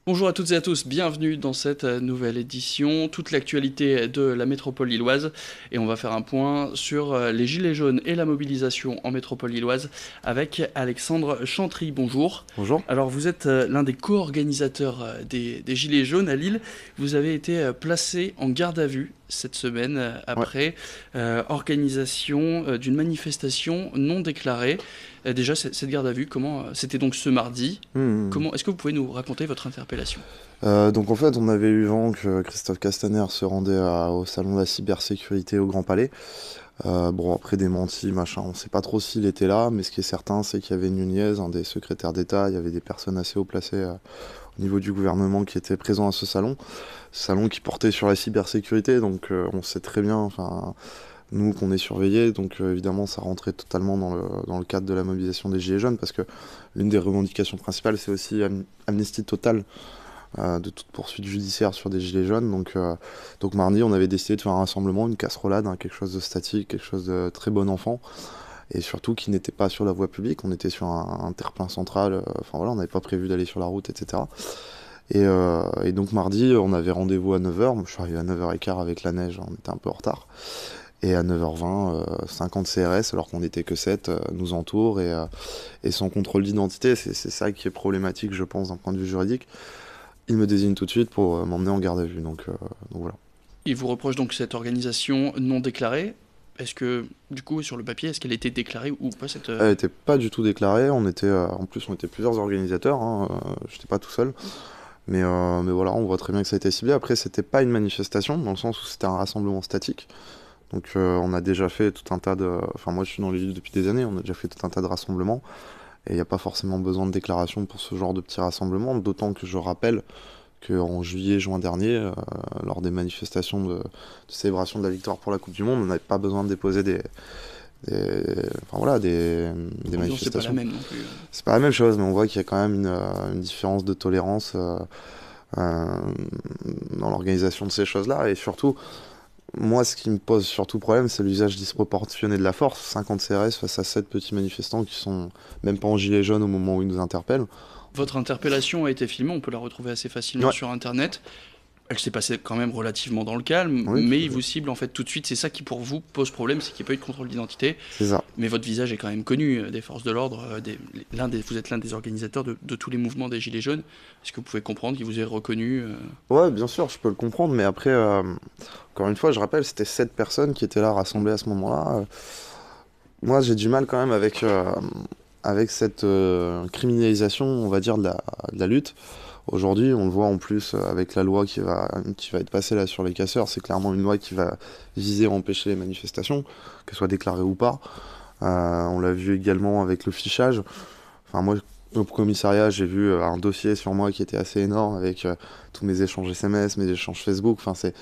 Bonjour à toutes et à tous, bienvenue dans cette nouvelle édition, toute l'actualité de la métropole lilloise et on va faire un point sur les gilets jaunes et la mobilisation en métropole lilloise avec Alexandre Chantry. Bonjour. Bonjour. Alors vous êtes l'un des co-organisateurs des gilets jaunes à Lille, vous avez été placé en garde à vue cette semaine Ouais. après organisation d'une manifestation non déclarée. Déjà cette garde à vue, comment c'était donc ce mardi. Hmm. Est-ce que vous pouvez nous raconter votre interpellation? Donc en fait, on avait eu vent que Christophe Castaner se rendait au salon de la cybersécurité au Grand Palais. Bon, après démenti, machin, on sait pas trop s'il était là, mais ce qui est certain, c'est qu'il y avait Nunez, un des secrétaires d'État, il y avait des personnes assez haut placées au niveau du gouvernement qui étaient présents à ce salon qui portait sur la cybersécurité, donc on sait très bien, enfin, nous qu'on est surveillés, donc évidemment ça rentrait totalement dans le cadre de la mobilisation des Gilets jaunes, parce que l'une des revendications principales, c'est aussi amnistie totale de toute poursuite judiciaire sur des gilets jaunes. Donc mardi, on avait décidé de faire un rassemblement, une casserolade, hein, quelque chose de statique, quelque chose de très bon enfant, et surtout qui n'était pas sur la voie publique, on était sur un terre-plein central, enfin voilà, on n'avait pas prévu d'aller sur la route, etc. Et donc mardi, on avait rendez-vous à 9h, moi je suis arrivé à 9h15 avec la neige, on était un peu en retard. Et à 9h20, 50 CRS, alors qu'on n'était que 7, nous entourent et sans contrôle d'identité. C'est ça qui est problématique, je pense, d'un point de vue juridique. Ils me désignent tout de suite pour m'emmener en garde à vue. Donc voilà. Il vous reproche donc cette organisation non déclarée. Est-ce que, du coup, sur le papier, est-ce qu'elle était déclarée ou pas cette... Elle n'était pas du tout déclarée. En plus, on était plusieurs organisateurs. Hein, j'étais pas tout seul. Mais voilà, on voit très bien que ça a été ciblé. Après, c'était pas une manifestation, dans le sens où c'était un rassemblement statique. Donc on a déjà fait tout un tas de... Enfin moi je suis dans les villes depuis des années, on a déjà fait tout un tas de rassemblements. Et il n'y a pas forcément besoin de déclaration pour ce genre de petits rassemblements, d'autant que je rappelle qu'en juillet-juin dernier, lors des manifestations de célébration de la victoire pour la Coupe du Monde, on n'avait pas besoin de déposer enfin, voilà, des L'ambiance n'est pas la manifestations. même non plus. C'est pas la même chose, mais on voit qu'il y a quand même une différence de tolérance euh, dans l'organisation de ces choses-là. Et surtout, moi, ce qui me pose surtout problème, c'est l'usage disproportionné de la force. 50 CRS face à 7 petits manifestants qui sont même pas en gilet jaune au moment où ils nous interpellent. Votre interpellation a été filmée, on peut la retrouver assez facilement Ouais, sur Internet. Elle s'est passée quand même relativement dans le calme, oui, mais tout à il fait. vous cible en fait tout de suite. C'est ça qui pour vous pose problème, c'est qu'il n'y a pas eu de contrôle d'identité. C'est ça. Mais votre visage est quand même connu des forces de l'ordre. Vous êtes l'un des organisateurs de tous les mouvements des Gilets jaunes. Est-ce que vous pouvez comprendre qu'ils vous aient reconnu Ouais, bien sûr, je peux le comprendre, mais après, encore une fois, je rappelle, c'était 7 personnes qui étaient là rassemblées à ce moment-là. Moi, j'ai du mal quand même avec cette criminalisation, on va dire, de la lutte. Aujourd'hui, on le voit en plus avec la loi qui va être passée là sur les casseurs, c'est clairement une loi qui va viser à empêcher les manifestations, qu'elles soient déclarées ou pas. On l'a vu également avec le fichage. Enfin, moi, au commissariat, j'ai vu un dossier sur moi qui était assez énorme avec tous mes échanges SMS, mes échanges Facebook. Enfin, c'est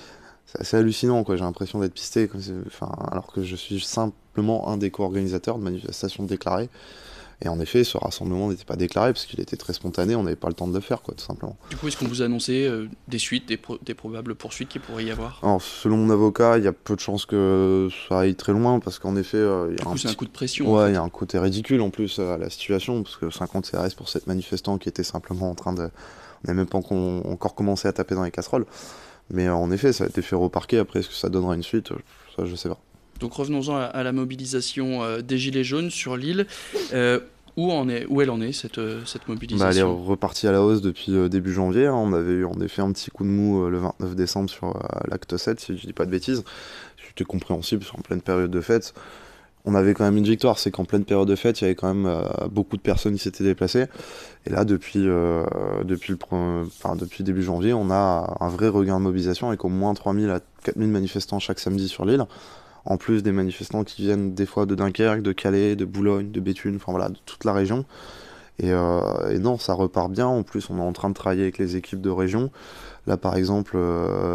assez hallucinant, quoi. J'ai l'impression d'être pisté, enfin, alors que je suis simplement un des co-organisateurs de manifestations déclarées. Et en effet, ce rassemblement n'était pas déclaré parce qu'il était très spontané, on n'avait pas le temps de le faire, quoi, tout simplement. Du coup, est-ce qu'on vous a annoncé des suites, des probables poursuites qu'il pourrait y avoir? Alors, selon mon avocat, il y a peu de chances que ça aille très loin parce qu'en effet, il y Du a un coup, c'est un petit. coup de pression en Ouais, il y a fait. un côté ridicule en plus à la situation, parce que 50 CRS pour 7 manifestants qui étaient simplement en train de. On n'a même pas encore commencé à taper dans les casseroles. Mais en effet, ça a été fait au parquet. Après, est-ce que ça donnera une suite? Ça, je sais pas. Donc revenons-en à la mobilisation des Gilets jaunes sur l'île. Où elle en est cette Bah, elle est mobilisation? repartie à la hausse depuis début janvier, hein. On avait eu en effet un petit coup de mou le 29 décembre sur l'acte 7, si je dis pas de bêtises. C'était compréhensible, c'est en pleine période de fête. On avait quand même une victoire, c'est qu'en pleine période de fête, il y avait quand même beaucoup de personnes qui s'étaient déplacées. Et là, depuis début janvier, on a un vrai regain de mobilisation avec au moins 3000 à 4000 manifestants chaque samedi sur l'île. En plus des manifestants qui viennent des fois de Dunkerque, de Calais, de Boulogne, de Béthune, enfin voilà, de toute la région. Et non, ça repart bien. En plus, on est en train de travailler avec les équipes de région. Là, par exemple,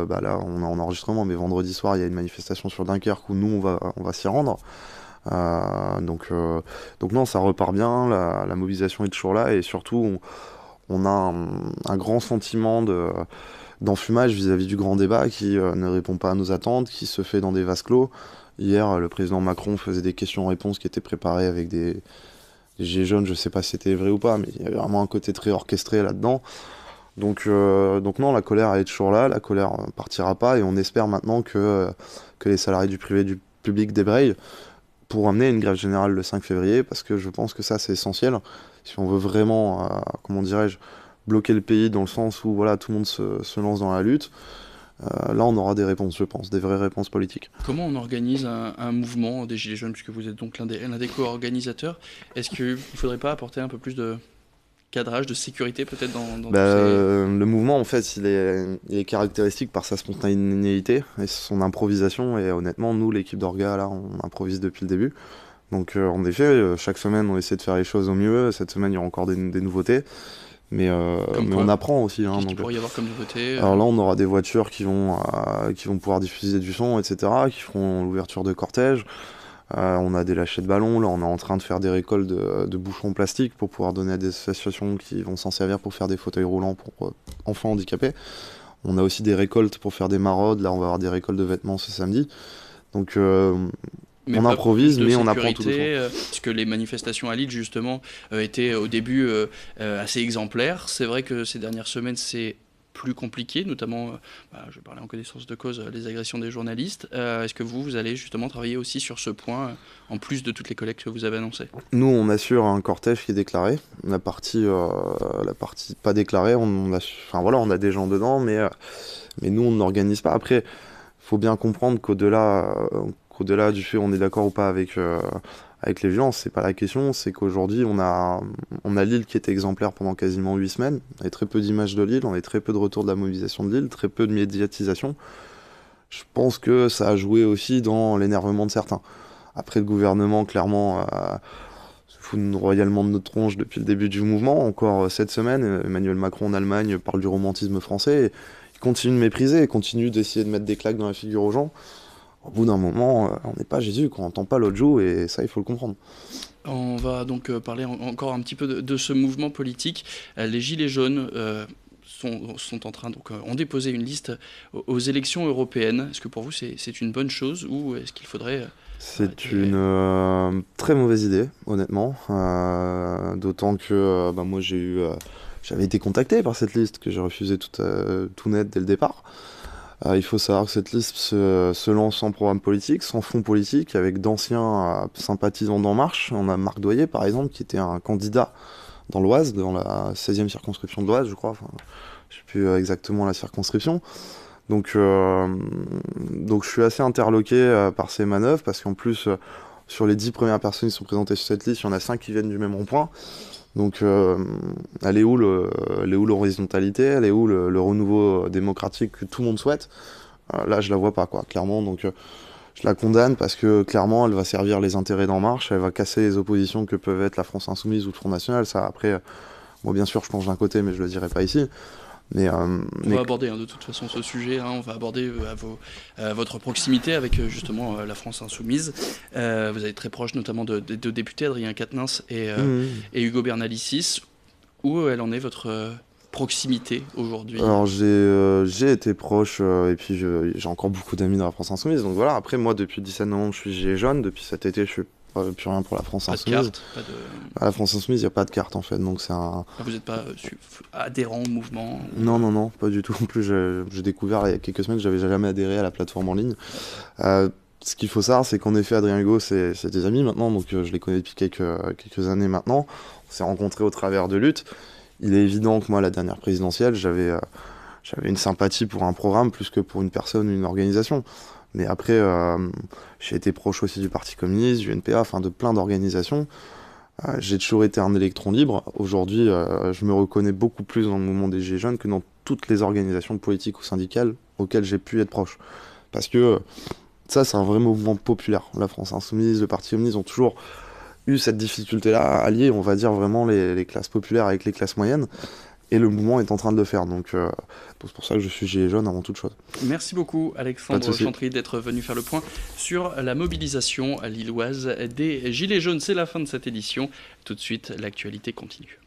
bah là, on est en enregistrement, mais vendredi soir, il y a une manifestation sur Dunkerque où nous, on va s'y rendre. Donc non, ça repart bien, la mobilisation est toujours là, et surtout, on a un grand sentiment d'enfumage vis-à-vis du grand débat qui ne répond pas à nos attentes, qui se fait dans des vases clos. Hier, le président Macron faisait des questions-réponses qui étaient préparées avec des gilets jaunes, je sais pas si c'était vrai ou pas, mais il y avait vraiment un côté très orchestré là-dedans. Donc non, la colère elle est toujours là, la colère partira pas, et on espère maintenant que les salariés du privé et du public débrayent pour amener une grève générale le 5 février, parce que je pense que ça c'est essentiel. Si on veut vraiment, comment dirais-je, bloquer le pays dans le sens où voilà, tout le monde se lance dans la lutte, là on aura des réponses, je pense, des vraies réponses politiques. Comment on organise un mouvement des Gilets jaunes, puisque vous êtes donc l'un des co-organisateurs? Est-ce qu'il ne faudrait pas apporter un peu plus de cadrage, de sécurité peut-être dans tous ces... Le mouvement, en fait, il est caractéristique par sa spontanéité et son improvisation. Et honnêtement, nous, l'équipe d'Orga, là, on improvise depuis le début. Donc, en effet, chaque semaine, on essaie de faire les choses au mieux. Cette semaine, il y aura encore des nouveautés. Mais on apprend aussi. Qu'est-ce qu'il pourrait y avoir comme nouveauté? Alors là, on aura des voitures qui vont pouvoir diffuser du son, etc., qui feront l'ouverture de cortège. On a des lâchers de ballons, là on est en train de faire des récoltes de bouchons plastiques pour pouvoir donner à des associations qui vont s'en servir pour faire des fauteuils roulants pour enfants handicapés. On a aussi des récoltes pour faire des maraudes, là on va avoir des récoltes de vêtements ce samedi. Donc on improvise, mais on apprend tout doucement. Puisque les manifestations à Lille justement étaient au début assez exemplaires. C'est vrai que ces dernières semaines c'est plus compliqué, notamment, je vais parler en connaissance de cause, les agressions des journalistes. Est-ce que vous allez justement travailler aussi sur ce point, en plus de toutes les collectes que vous avez annoncées? Nous, on assure un cortège qui est déclaré. La partie pas déclarée, on a des gens dedans, mais nous, on n'organise pas. Après, il faut bien comprendre qu'au-delà du fait on est d'accord ou pas avec les violences, c'est pas la question, c'est qu'aujourd'hui on a Lille qui était exemplaire pendant quasiment 8 semaines, on avait très peu d'images de Lille, on avait très peu de retour de la mobilisation de Lille, très peu de médiatisation. Je pense que ça a joué aussi dans l'énervement de certains. Après le gouvernement clairement se fout royalement de notre tronche depuis le début du mouvement, encore cette semaine, Emmanuel Macron en Allemagne parle du romantisme français, et il continue de mépriser, il continue d'essayer de mettre des claques dans la figure aux gens. Au bout d'un moment, on n'est pas Jésus, on n'entend pas l'autre joue, et ça, il faut le comprendre. On va donc parler encore un petit peu de ce mouvement politique. Les Gilets jaunes sont en train, donc ont déposé une liste aux élections européennes. Est-ce que pour vous c'est une bonne chose, ou est-ce qu'il faudrait... C'est une très mauvaise idée, honnêtement. D'autant que moi j'avais été contacté par cette liste, que j'ai refusé tout net dès le départ. Il faut savoir que cette liste se lance sans programme politique, sans fond politique, avec d'anciens sympathisants d'En Marche. On a Marc Doyer, par exemple, qui était un candidat dans l'Oise, dans la 16e circonscription de l'Oise, je crois. Enfin, je ne sais plus exactement la circonscription. Donc je suis assez interloqué par ces manœuvres, parce qu'en plus, sur les 10 premières personnes qui sont présentées sur cette liste, il y en a 5 qui viennent du même rond-point. Donc, elle est où l'horizontalité, elle est où le renouveau démocratique que tout le monde souhaite? Là, je la vois pas, quoi, clairement. Donc, je la condamne parce que, clairement, elle va servir les intérêts d'En Marche, elle va casser les oppositions que peuvent être la France Insoumise ou le Front National. Ça, après, bon, bien sûr, je penche d'un côté, mais je le dirai pas ici. On va aborder de toute façon ce sujet, on va aborder votre proximité avec justement la France Insoumise. Vous êtes très proche notamment de députés, Adrien Quatennens et Hugo Bernalicis. Où elle en est votre proximité aujourd'hui? Alors j'ai été proche, et puis j'ai encore beaucoup d'amis dans la France Insoumise. Donc voilà, après moi depuis 17 novembre je suis gilet jaune, depuis cet été je suis plus rien pour la France Insoumise. Pas de carte, À la France Insoumise, il n'y a pas de carte en fait, donc c'est un... Vous n'êtes pas adhérent au mouvement? Non, pas du tout. En plus, j'ai découvert il y a quelques semaines que j'avais jamais adhéré à la plateforme en ligne. Ce qu'il faut savoir, c'est qu'en effet, Adrien Hugo, c'est des amis maintenant, donc je les connais depuis quelques années maintenant. On s'est rencontrés au travers de luttes. Il est évident que moi, la dernière présidentielle, j'avais une sympathie pour un programme plus que pour une personne ou une organisation. Mais après, j'ai été proche aussi du Parti communiste, du NPA, enfin de plein d'organisations. J'ai toujours été un électron libre. Aujourd'hui, je me reconnais beaucoup plus dans le mouvement des Gilets jaunes que dans toutes les organisations politiques ou syndicales auxquelles j'ai pu être proche. Parce que ça, c'est un vrai mouvement populaire. La France Insoumise, le Parti communiste ont toujours eu cette difficulté-là à allier, on va dire, vraiment les classes populaires avec les classes moyennes. Et le mouvement est en train de le faire, donc c'est pour ça que je suis gilet jaune avant toute chose. Merci beaucoup Alexandre Chantry d'être venu faire le point sur la mobilisation lilloise des Gilets jaunes. C'est la fin de cette édition. Tout de suite, l'actualité continue.